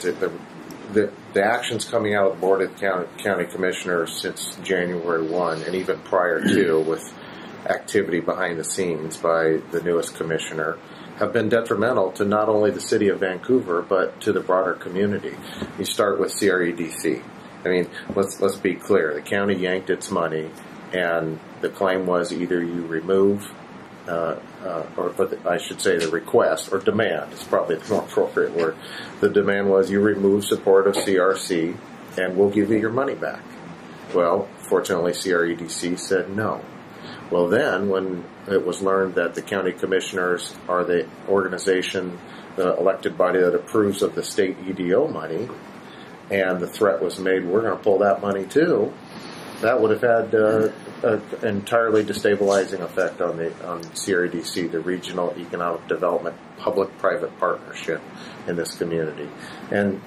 The actions coming out of the Board of County Commissioners since January 1, and even prior to, with activity behind the scenes by the newest commissioner, have been detrimental to not only the city of Vancouver but to the broader community. You start with CREDC. I mean, let's be clear. The county yanked its money, and the claim was either you remove, I should say the request, or demand is probably the more appropriate word. The demand was you remove support of CRC, and we'll give you your money back. Well, fortunately, CREDC said no. Well, then, when it was learned that the county commissioners are the organization, the elected body that approves of the state EDO money, and the threat was made, we're going to pull that money too, that would have had an entirely destabilizing effect on CREDC, the Regional Economic Development Public-Private Partnership in this community. And,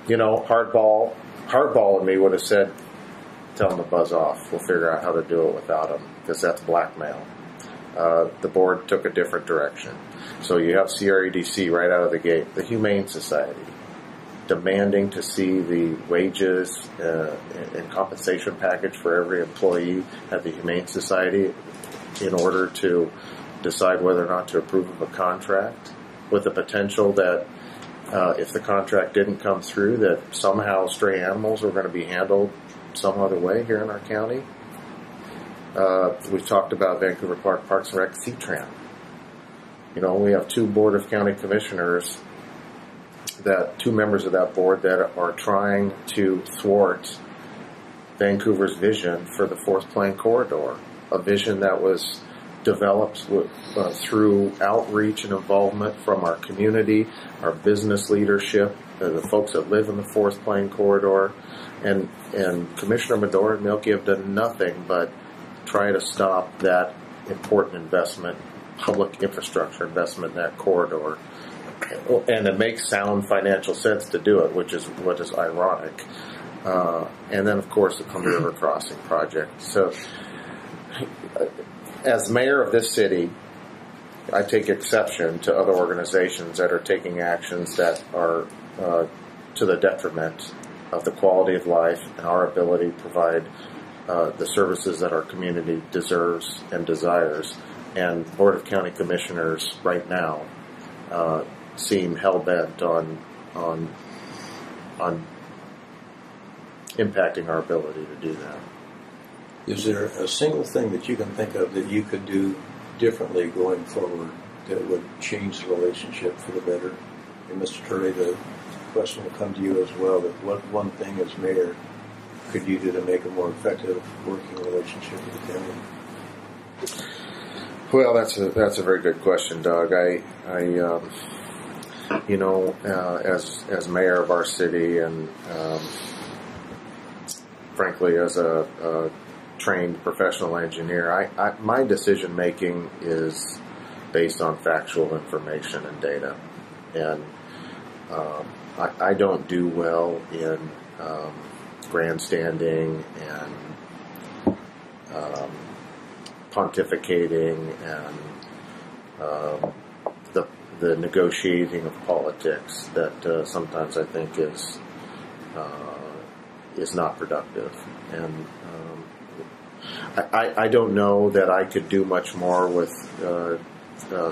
hardball in me would have said, tell them to buzz off. We'll figure out how to do it without them, because that's blackmail. The board took a different direction. So you have CREDC right out of the gate, the Humane Society, demanding to see the wages and compensation package for every employee at the Humane Society in order to decide whether or not to approve of a contract, with the potential that if the contract didn't come through, that somehow stray animals were going to be handled some other way here in our county. We've talked about Vancouver Parks and Rec C-Tran. We have 2 Board of County Commissioners, 2 members of that board that are trying to thwart Vancouver's vision for the 4th Plane Corridor, a vision that was developed through outreach and involvement from our community, our business leadership, the folks that live in the 4th Plane Corridor, and Commissioner Medora and Milky have done nothing but try to stop that important investment, public infrastructure investment in that corridor. And it makes sound financial sense to do it, which is what is ironic. And then, of course, the Columbia River Crossing project. So, as mayor of this city, I take exception to other organizations that are taking actions that are to the detriment of the quality of life and our ability to provide the services that our community deserves and desires. And Board of County Commissioners right now seem hell-bent on impacting our ability to do that. Is there a single thing that you can think of that you could do differently going forward that would change the relationship for the better? And Mr. Turlay, the question will come to you as well, that what one thing as mayor could you do to make a more effective working relationship with the county? Well, that's a very good question, Doug. As mayor of our city, and frankly, as a trained professional engineer, my decision making is based on factual information and data, and I don't do well in grandstanding and pontificating and the negotiating of politics that sometimes I think is not productive. And I don't know that I could do much more with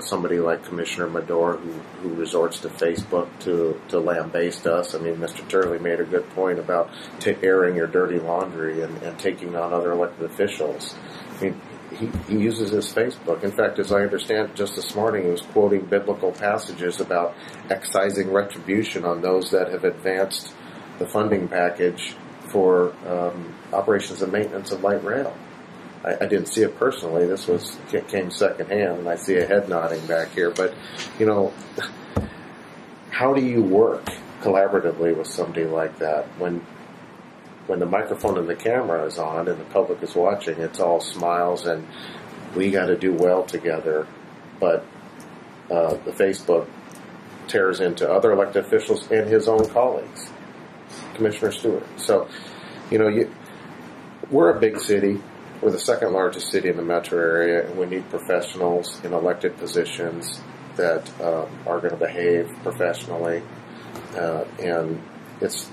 somebody like Commissioner Medora who resorts to Facebook to lambaste us. I mean, Mr. Turlay made a good point about airing your dirty laundry and taking on other elected officials. I mean, he uses his Facebook. In fact, as I understand it, just this morning he was quoting biblical passages about excising retribution on those that have advanced the funding package for operations and maintenance of light rail. I didn't see it personally. This came secondhand, and I see a head nodding back here. But, how do you work collaboratively with somebody like that. When the microphone and the camera is on and the public is watching, it's all smiles and we got to do well together. But the Facebook tears into other elected officials and his own colleagues, Commissioner Stewart. So, we're a big city. We're the second largest city in the metro area, and we need professionals in elected positions that are going to behave professionally. And this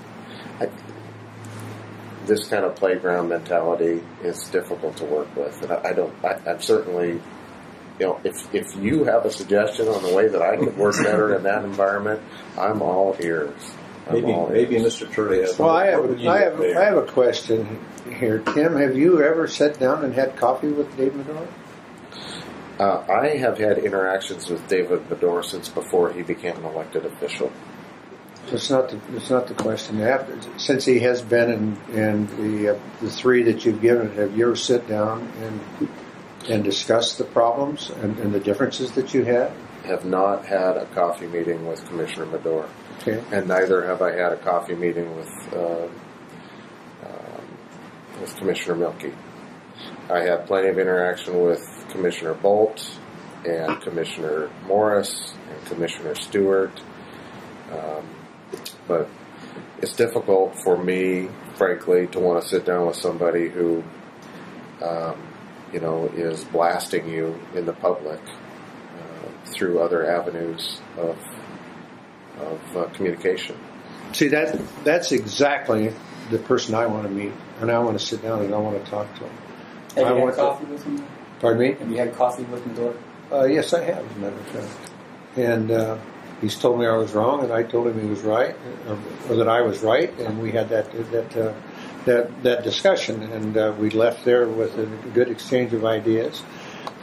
kind of playground mentality is difficult to work with. And I'm certainly, if you have a suggestion on the way that I could work better in that environment, I'm all ears. Maybe Mr. Turlay has. Well, I have a question here, Tim. Have you ever sat down and had coffee with Dave Medora? I have had interactions with David Medora since before he became an elected official. It's not the question. Since he has been in the three that you've given, have you ever sit down and discussed the problems and the differences that you had? Have not had a coffee meeting with Commissioner Medora. Okay. And neither have I had a coffee meeting with Commissioner Milkey. I had plenty of interaction with Commissioner Bolt and Commissioner Morris and Commissioner Stewart. But it's difficult for me, frankly, to want to sit down with somebody who, is blasting you in the public through other avenues of communication. See, that's exactly the person I want to meet, and I want to sit down and I want to talk to him. Have you had coffee with him? Pardon me? Have you had coffee with Medora? Yes, I have, as a matter of fact. And he's told me I was wrong, and I told him he was right, or that I was right, and we had that discussion, and we left there with a good exchange of ideas.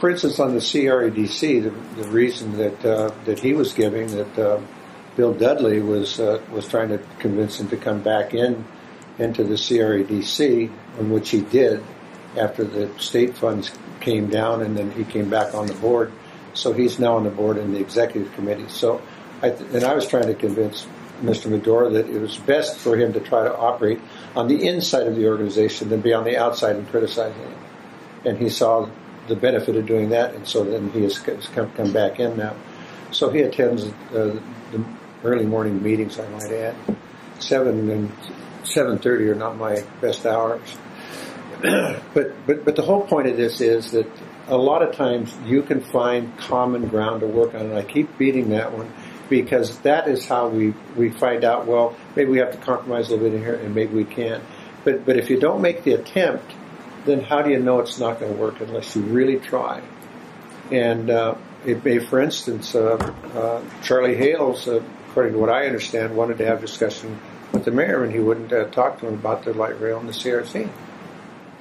For instance, on the CREDC, the reason that he was giving, that Bill Dudley was trying to convince him to come back into the CREDC, in which he did after the state funds came down, and then he came back on the board. So he's now on the board in the executive committee. So, I was trying to convince Mr. Medora that it was best for him to try to operate on the inside of the organization than be on the outside and criticizing it. And he saw the benefit of doing that, and so then he has come back in now. So he attends the early morning meetings, I might add. 7 and 7:30 are not my best hours. But the whole point of this is that a lot of times you can find common ground to work on, and I keep beating that one because that is how we find out, well, maybe we have to compromise a little bit in here and maybe we can. But if you don't make the attempt, then how do you know it's not going to work unless you really try? And it may, for instance, Charlie Hales, according to what I understand, wanted to have discussion with the mayor, and he wouldn't talk to him about the light rail and the CRC.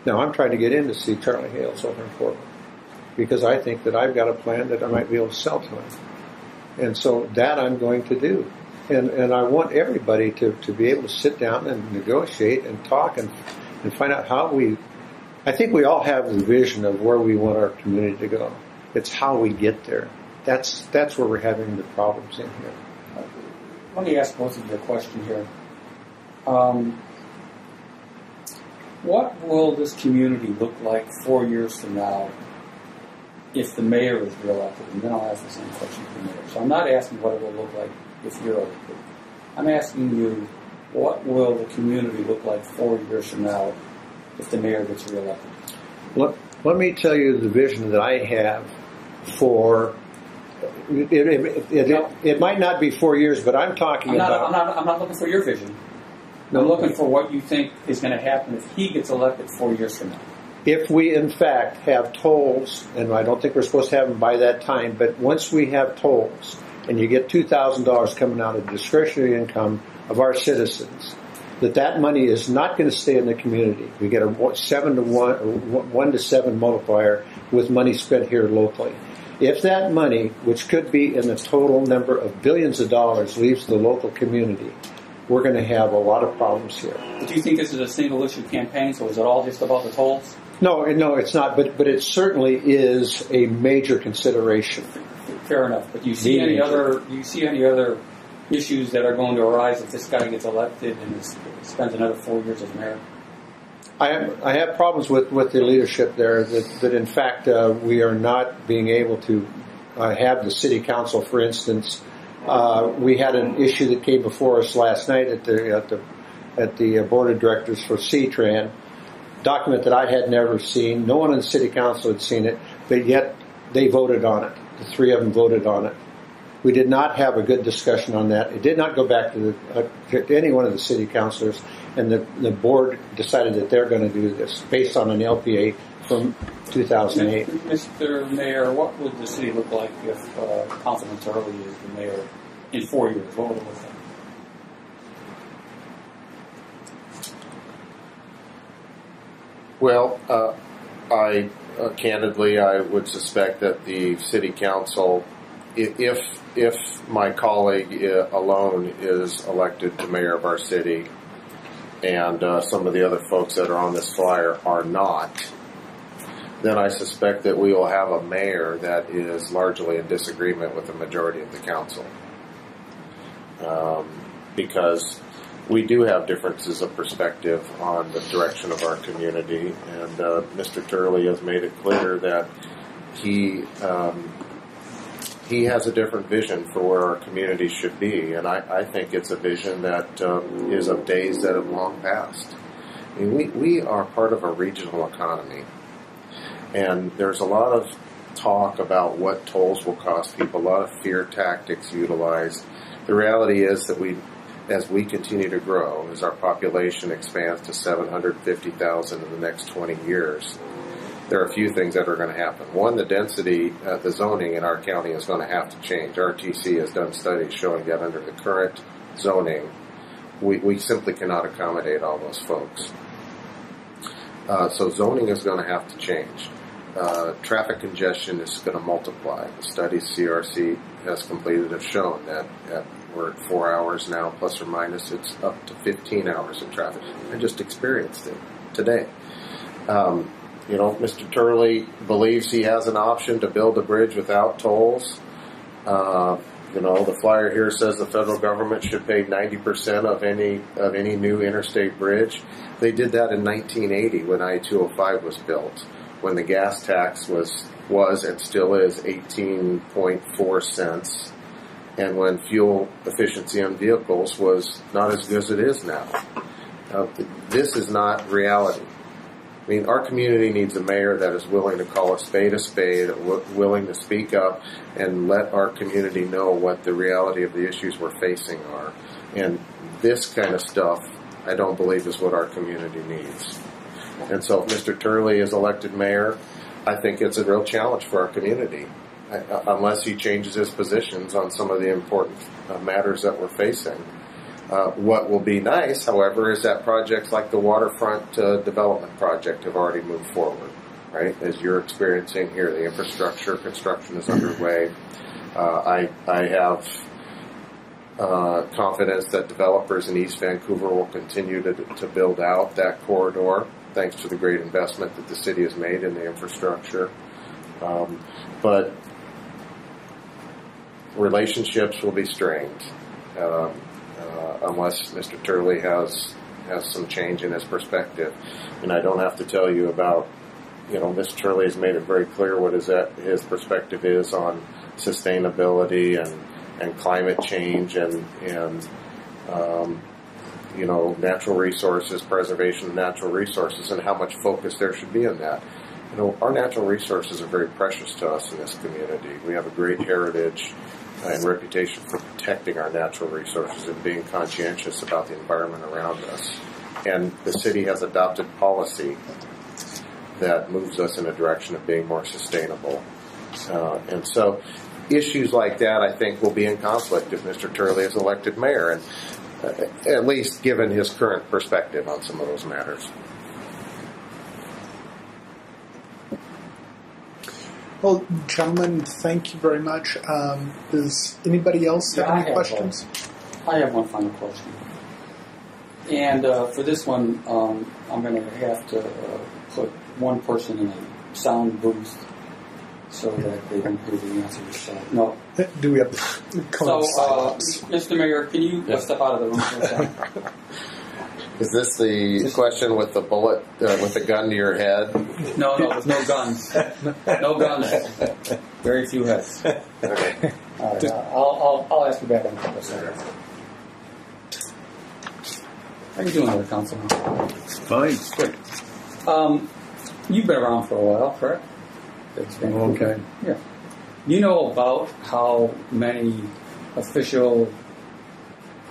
Now, I'm trying to get in to see Charlie Hales over in Portland because I think that I've got a plan that I might be able to sell to him. And so that I'm going to do. And I want everybody to be able to sit down and negotiate and talk and find out how I think we all have the vision of where we want our community to go. It's how we get there. That's where we're having the problems in here. Let me ask both of you a question here. What will this community look like 4 years from now if the mayor is reelected? And then I'll ask the same question to the mayor. So I'm not asking what it will look like if you're elected. I'm asking you, what will the community look like 4 years from now if the mayor gets reelected? Let me tell you the vision that I have for it might not be 4 years, but I'm not looking for your vision. I'm looking for what you think is going to happen if he gets elected 4 years from now. If we, in fact, have tolls, and I don't think we're supposed to have them by that time, but once we have tolls, and you get $2,000 coming out of the discretionary income of our citizens, that money is not going to stay in the community. We get a 7 to 1 or 1 to 7 multiplier with money spent here locally. If that money, which could be in the total number of billions of dollars, leaves the local community, we're going to have a lot of problems here. Do you think this is a single issue campaign, so is it all just about the tolls? No, it's not, but it certainly is a major consideration. Fair enough. But do you see any other issues that are going to arise if this guy gets elected and spends another 4 years as mayor? I have problems with the leadership there, that in fact we are not being able to have the city council, for instance. We had an issue that came before us last night at the board of directors for C-Tran, document that I had never seen. No one in the city council had seen it, but yet they voted on it. The three of them voted on it. We did not have a good discussion on that. It did not go back to any one of the city councilors, and the board decided that they're going to do this based on an LPA from 2008. Mr. Mayor, what would the city look like if Councilman Turlay is the mayor in 4 years? What would it look like? Well, candidly, I would suspect that the city council, if my colleague alone is elected to mayor of our city, and some of the other folks that are on this flyer are not, then I suspect that we will have a mayor that is largely in disagreement with the majority of the council. Because we do have differences of perspective on the direction of our community, and Mr. Turlay has made it clear that he has a different vision for where our community should be, and I think it's a vision that is of days that have long passed. I mean, we are part of a regional economy, and there's a lot of talk about what tolls will cost people, a lot of fear tactics utilized. The reality is that as we continue to grow, as our population expands to 750,000 in the next 20 years, there are a few things that are going to happen. One, the density, the zoning in our county is going to have to change. RTC has done studies showing that under the current zoning, we simply cannot accommodate all those folks. So zoning is going to have to change. Traffic congestion is going to multiply. The studies CRC has completed have shown that we're at 4 hours now, plus or minus. It's up to 15 hours of traffic. I just experienced it today. Mr. Turlay believes he has an option to build a bridge without tolls. The flyer here says the federal government should pay 90% of any new interstate bridge. They did that in 1980 when I-205 was built, when the gas tax was and still is 18.4 cents, and when fuel efficiency on vehicles was not as good as it is now. This is not reality. I mean, our community needs a mayor that is willing to call a spade, willing to speak up and let our community know what the reality of the issues we're facing are. And this kind of stuff, I don't believe, is what our community needs. And so if Mr. Turlay is elected mayor, I think it's a real challenge for our community, unless he changes his positions on some of the important matters that we're facing. What will be nice, however, is that projects like the waterfront development project have already moved forward, right? As you're experiencing here, the infrastructure construction is underway. I have confidence that developers in East Vancouver will continue to build out that corridor, thanks to the great investment that the city has made in the infrastructure. But relationships will be strained. Unless Mr. Turlay has some change in his perspective. And I don't have to tell you about, Mr. Turlay has made it very clear what his perspective is on sustainability and climate change and natural resources, preservation of natural resources, and how much focus there should be on that. Our natural resources are very precious to us in this community. We have a great heritage and reputation for protecting our natural resources and being conscientious about the environment around us. And the city has adopted policy that moves us in a direction of being more sustainable. And so issues like that, I think, will be in conflict if Mr. Turlay is elected mayor, and at least given his current perspective on some of those matters. Well, gentlemen, thank you very much. Does anybody else have any questions? I have one final question. And for this one, I'm going to have to put one person in a sound booth so that they don't hear the answers. So, no. Do we have So, Mr. Mayor, can you step out of the room for a second? Is this the question with the bullet, with the gun to your head? No, there's no guns. No guns. Very few heads. Okay. All right, I'll ask you back in a couple of seconds. How you doing there, Councilman? Fine. Good. You've been around for a while, correct? Okay. Yeah. You know about how many official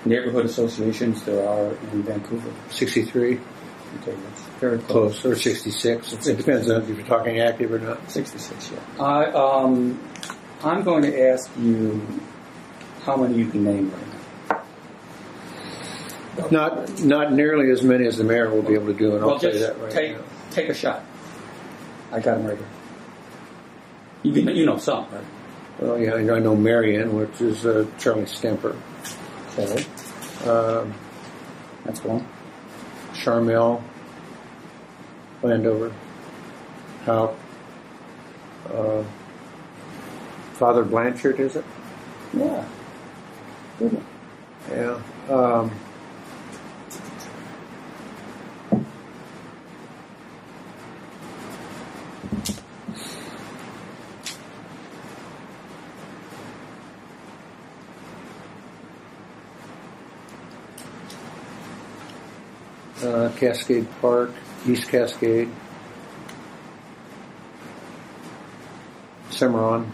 neighborhood associations there are in Vancouver? 63. Okay, that's very close. Close, or 66. It depends on if you're talking active or not. 66, yeah. I'm going to ask you how many you can name right now. Not nearly as many as the mayor will be able to do, and I'll tell you that right now. Take a shot. I got them right here. You know some, right? Well, yeah, I know Marion, which is Charlie Stemper. Okay. That's one. Charmel, Landover, Houck, Father Blanchard, is it? Yeah. Good one. Yeah. Cascade Park, East Cascade, Cimarron,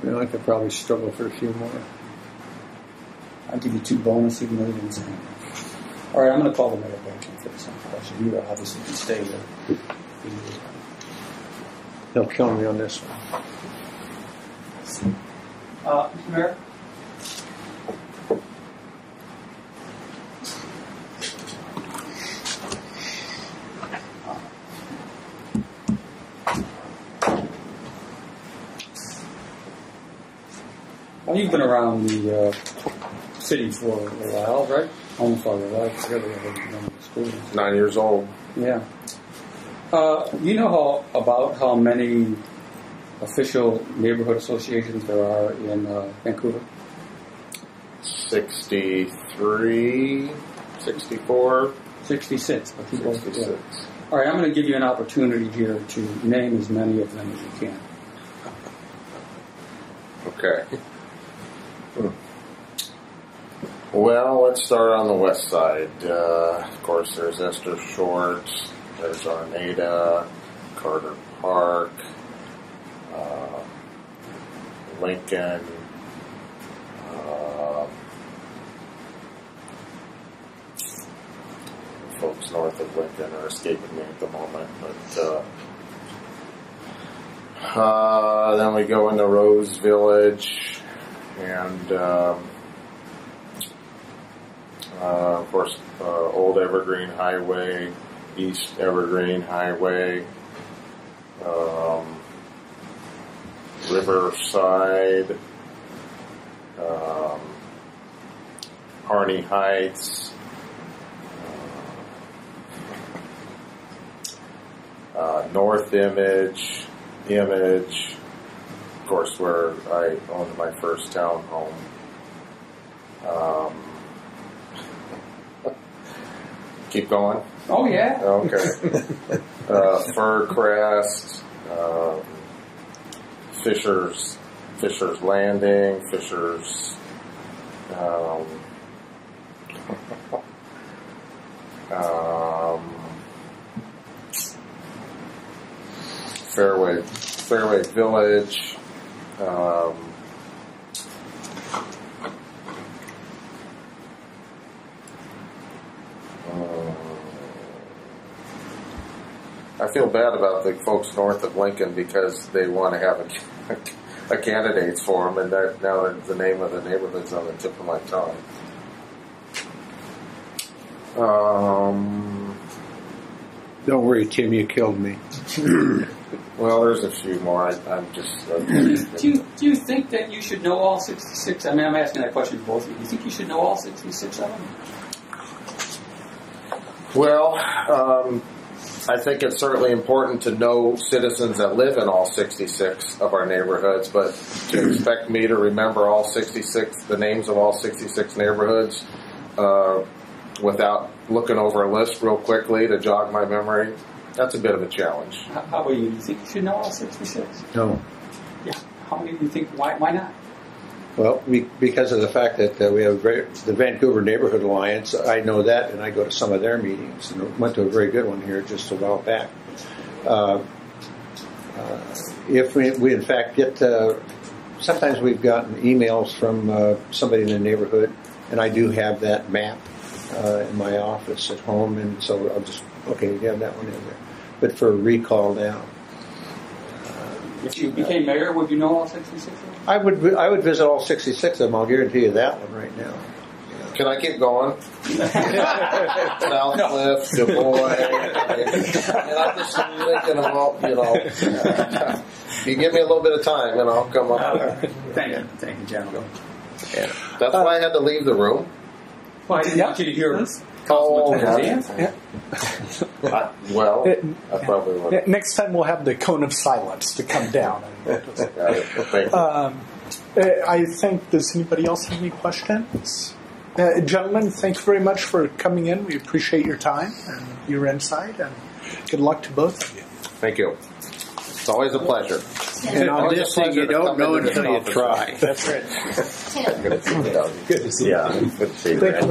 I could probably struggle for a few more. I'll give you 2 bonus even though you didn't say anything. All right, I'm going to call the mayor back in for the same question. You obviously can stay there. They'll kill me on this one. Mr. Mayor? Well, you've been around the city for a while, right? Almost all your life. Really, school. 9 years old. Yeah. You know about how many official neighborhood associations there are in Vancouver? 63, 64. 66. 66. Yeah. All right, I'm going to give you an opportunity here to name as many of them as you can. Okay. Well, let's start on the west side. Of course, there's Esther Short, there's Arnada, Carter Park, Lincoln, folks north of Lincoln are escaping me at the moment, but then we go into Rose Village, and of course, Old Evergreen Highway, East Evergreen Highway, Riverside, Harney Heights, North Image, of course, where I owned my first townhome. Keep going? Oh, yeah. Okay. Furcrest, Fisher's Landing, Fisher's, Fairway Village, I feel bad about the folks north of Lincoln because they want to have a candidates for them, and now the name of the neighborhood's on the tip of my tongue. Don't worry, Tim, you killed me. Well, there's a few more. I'm just. Do you think that you should know all 66? I mean, I'm asking that question to both of you. Do you think you should know all 66 of them? Well, I think it's certainly important to know citizens that live in all 66 of our neighborhoods, but to expect me to remember all 66, the names of all 66 neighborhoods, without looking over a list real quickly to jog my memory, that's a bit of a challenge. How about you? Do you think you should know all 66? No. Yeah. How many do you think? Why not? Well, because of the fact that we have the Vancouver Neighborhood Alliance, I know that, and I go to some of their meetings, and went to a very good one here just a while back. If we in fact get, sometimes we've gotten emails from somebody in the neighborhood, and I do have that map in my office at home, and so I'll just, okay, you have that one in there. But for recall now. If you became mayor, would you know all 66 of them? I would visit all 66 of them. I'll guarantee you that one right now. Can I keep going? Southcliff, Du Bois, and I'm just thinking of all, you give me a little bit of time and I'll come up. Thank you, gentlemen. Yeah. That's why I had to leave the room. Well, I didn't want you to hear Oh, answer. Well, I probably would. Next time we'll have the cone of silence to come down. Thank you. I think, does anybody else have any questions? Gentlemen, thank you very much for coming in. We appreciate your time and your insight, and good luck to both of you. Thank you. It's always a pleasure. And on this thing, you don't know until you try. That's right. Good to see you. Yeah, good to see you.